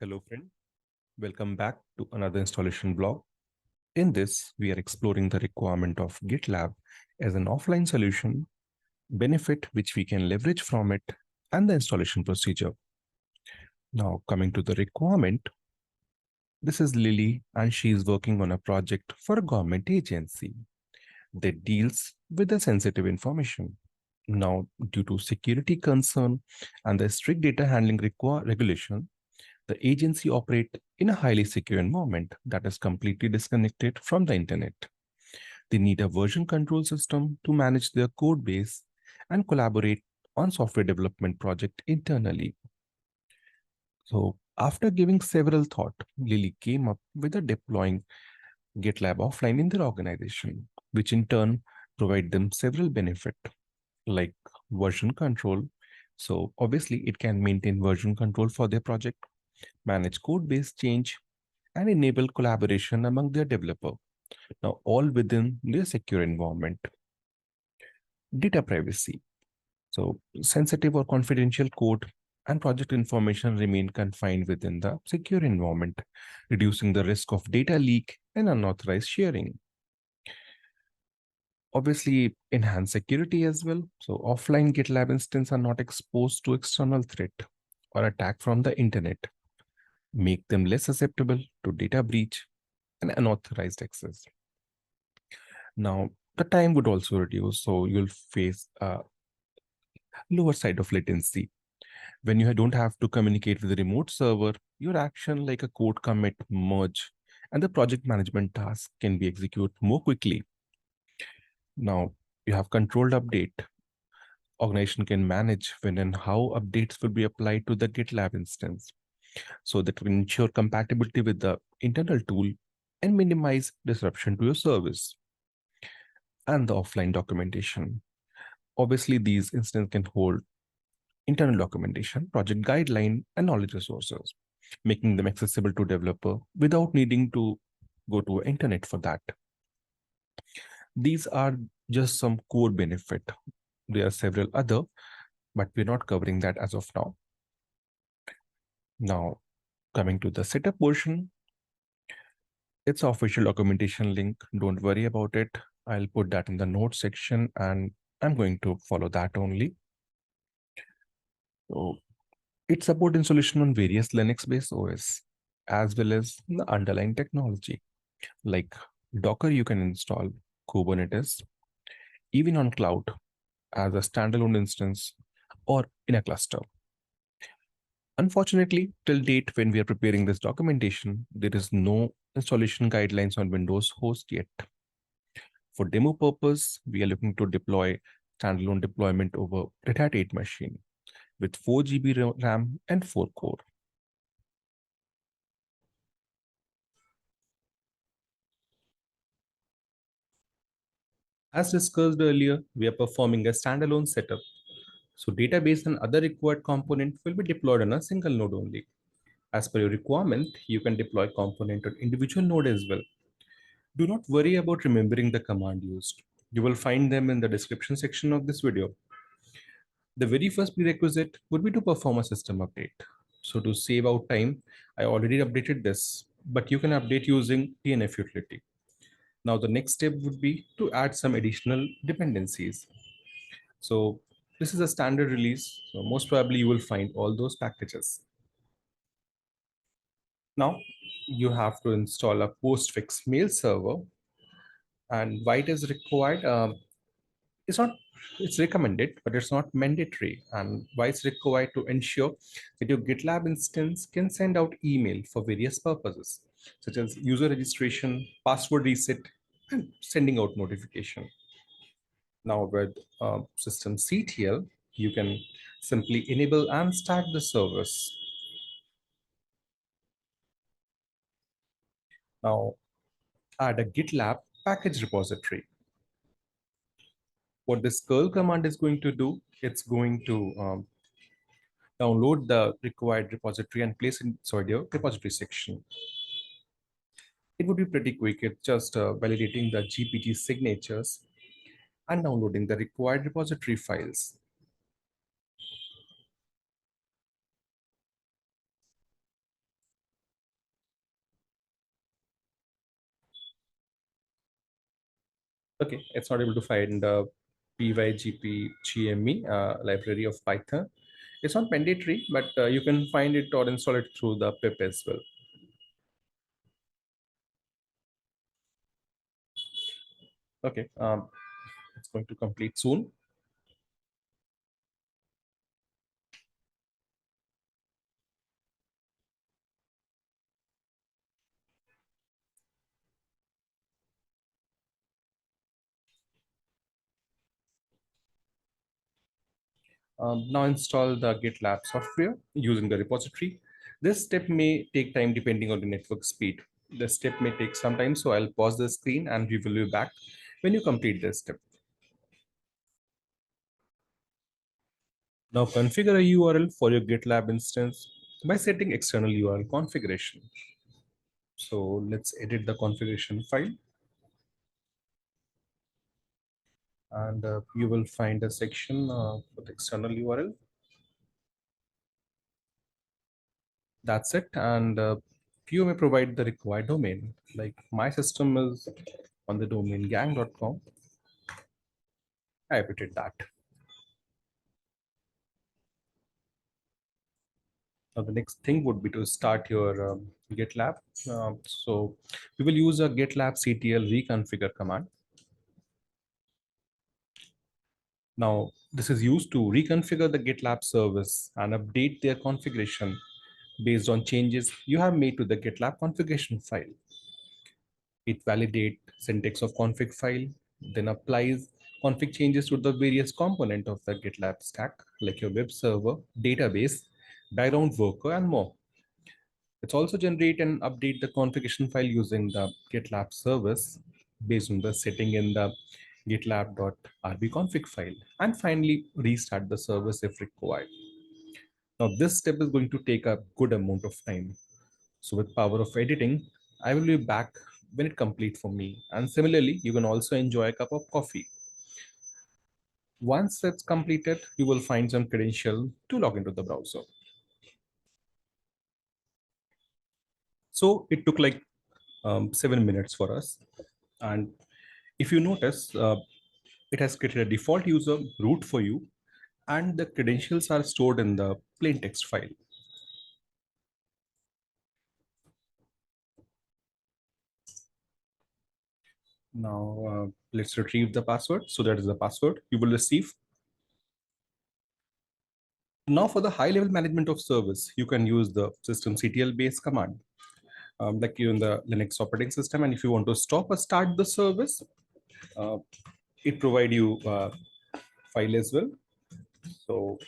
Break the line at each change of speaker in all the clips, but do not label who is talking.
Hello friend, welcome back to another installation blog. In this, we are exploring the requirement of GitLab as an offline solution, benefit which we can leverage from it, and the installation procedure. Now, coming to the requirement, this is Lily and she is working on a project for a government agency that deals with the sensitive information. Now, due to security concern and the strict data handling regulation, the agency operates in a highly secure environment that is completely disconnected from the internet. They need a version control system to manage their code base and collaborate on software development project internally. So after giving several thought, Lily came up with a deploying GitLab offline in their organization, which in turn provide them several benefits like version control. So obviously it can maintain version control for their project, manage code base change, and enable collaboration among their developer. Now, all within their secure environment. Data privacy. So, sensitive or confidential code and project information remain confined within the secure environment, reducing the risk of data leak and unauthorized sharing. Obviously, enhance security as well. So, offline GitLab instances are not exposed to external threat or attack from the internet, make them less susceptible to data breach and unauthorized access. Now, the time would also reduce, so you'll face a lower side of latency. When you don't have to communicate with a remote server, your action like a code commit, merge, and the project management task can be executed more quickly. Now, you have controlled update. Organization can manage when and how updates will be applied to the GitLab instance, so that will ensure compatibility with the internal tool and minimize disruption to your service. And the offline documentation. Obviously, these instances can hold internal documentation, project guideline, and knowledge resources, making them accessible to developer without needing to go to internet for that. These are just some core benefit. There are several other, but we're not covering that as of now. Now, coming to the setup portion, it's official documentation link. Don't worry about it. I'll put that in the notes section and I'm going to follow that only. So it supports installation on various Linux-based OS, as well as the underlying technology. Like Docker, you can install Kubernetes, even on cloud as a standalone instance or in a cluster. Unfortunately, till date, when we are preparing this documentation, there is no installation guidelines on Windows host yet. For demo purpose, we are looking to deploy standalone deployment over RedHat 8 machine with 4 GB RAM and 4 core. As discussed earlier, we are performing a standalone setup. So database and other required component will be deployed on a single node only. As per your requirement, you can deploy component on individual node as well. Do not worry about remembering the command used. You will find them in the description section of this video. The very first prerequisite would be to perform a system update. So to save out time, I already updated this, but you can update using TNF utility. Now the next step would be to add some additional dependencies. So this is a standard release. So most probably you will find all those packages. Now you have to install a postfix mail server, and why it is required, it's not, it's recommended, but it's not mandatory. And why it's required: to ensure that your GitLab instance can send out email for various purposes, such as user registration, password reset, and sending out notification. Now with systemctl, you can simply enable and start the service. Now add a GitLab package repository. What this curl command is going to do, it's going to download the required repository and place it inside your repository section. It would be pretty quick. It's just validating the GPT signatures and downloading the required repository files. Okay, it's not able to find pygpgme library of Python. It's not mandatory, but you can find it or install it through the pip as well. Okay, it's going to complete soon. Now install the GitLab software using the repository. This step may take time depending on the network speed. The step may take some time, so I'll pause the screen and we will be back when you complete this step. Now configure a URL for your GitLab instance by setting external URL configuration. So let's edit the configuration file, and you will find a section with external URL. That's it. And you may provide the required domain. Like my system is on the domain gang.com. I edited that. Now the next thing would be to start your GitLab. So we will use a GitLab CTL reconfigure command. Now this is used to reconfigure the GitLab service and update their configuration based on changes you have made to the GitLab configuration file. It validates syntax of config file, then applies config changes to the various component of the GitLab stack, like your web server, database, background worker, and more. It's also generate and update the configuration file using the GitLab service based on the setting in the gitlab.rbconfig file, and finally restart the service if required. Now this step is going to take a good amount of time. So with power of editing, I will be back when it complete for me. And similarly, you can also enjoy a cup of coffee. Once it's completed, you will find some credential to log into the browser. So it took like 7 minutes for us. And if you notice, it has created a default user root for you, and the credentials are stored in the plain text file. Now let's retrieve the password. So that is the password you will receive. Now for the high level management of service, you can use the systemctl base command, like you in the Linux operating system. And if you want to stop or start the service, uh, it provide you file as well. So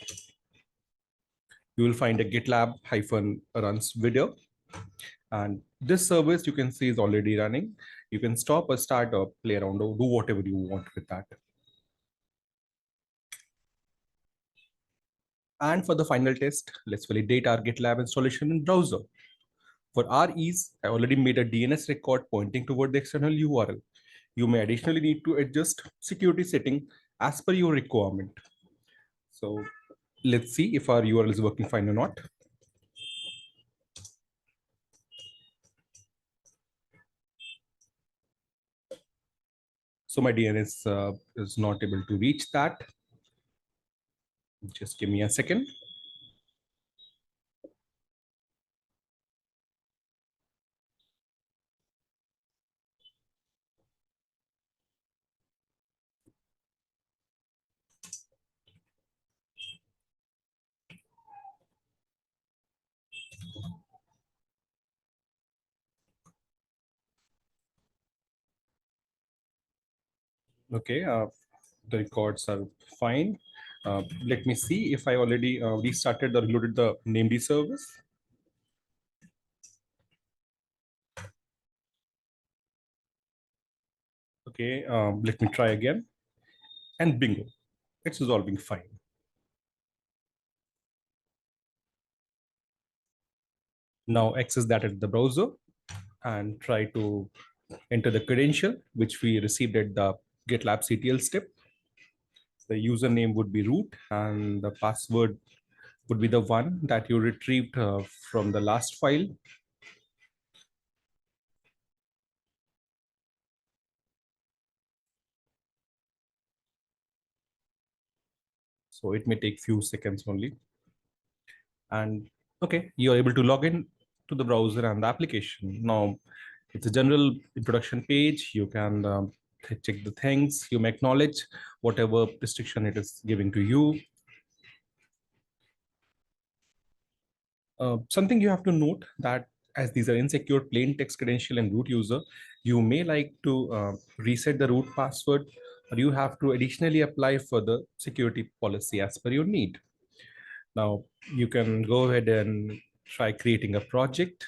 you will find a GitLab hyphen runs video. And this service you can see is already running. You can stop or start or play around or do whatever you want with that. And for the final test, let's validate our GitLab installation in browser. For our ease, I already made a DNS record pointing toward the external URL. You may additionally need to adjust security setting as per your requirement. So let's see if our URL is working fine or not. So my DNS is not able to reach that. Just give me a second. Okay, the records are fine. Let me see if I already restarted or reloaded the named service. Okay, let me try again. And bingo, it's resolving fine. Now access that at the browser and try to enter the credential which we received at the GitLab CTL step. The username would be root and the password would be the one that you retrieved from the last file. So it may take few seconds only. And okay, you're able to log in to the browser and the application. Now, it's a general introduction page. You can check the things. You may acknowledge whatever restriction it is giving to you. Something you have to note that as these are insecure plain text credential and root user, you may like to reset the root password, or you have to additionally apply for the security policy as per your need. Now, you can go ahead and try creating a project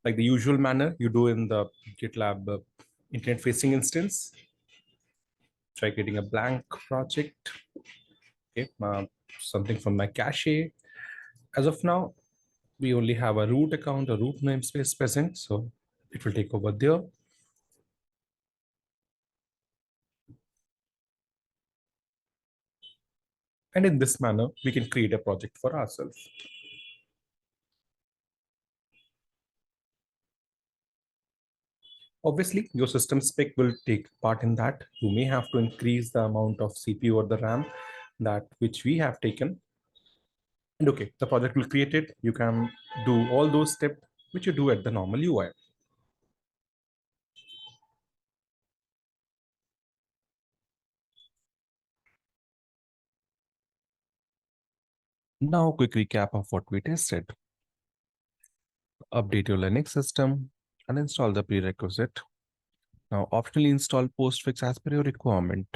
like the usual manner you do in the GitLab internet facing instance. Try creating a blank project. Okay, something from my cache. As of now, we only have a root account, a root namespace present, so it will take over there. And in this manner, we can create a project for ourselves. Obviously, your system spec will take part in that. You may have to increase the amount of CPU or the RAM that which we have taken. And okay, the project will create it. You can do all those steps which you do at the normal UI. Now, quick recap of what we tested. Update your Linux system and install the prerequisite. Now, optionally install postfix as per your requirement.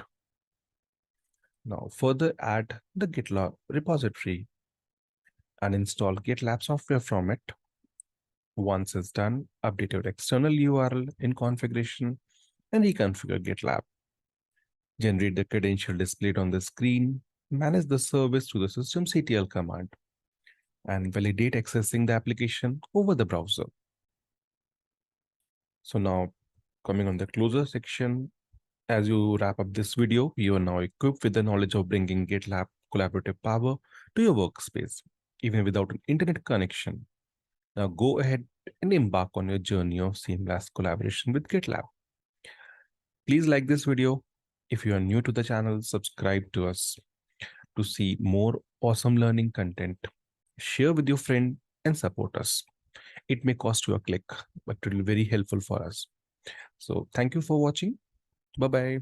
Now, further add the GitLab repository and install GitLab software from it. Once it's done, update your external URL in configuration and reconfigure GitLab. Generate the credential displayed on the screen, manage the service through the systemctl command, and validate accessing the application over the browser. So now, coming on the closer section, as you wrap up this video, you are now equipped with the knowledge of bringing GitLab collaborative power to your workspace, even without an internet connection. Now go ahead and embark on your journey of seamless collaboration with GitLab. Please like this video. If you are new to the channel, subscribe to us to see more awesome learning content. Share with your friend and support us. It may cost you a click, but it will be very helpful for us. So thank you for watching. Bye-bye.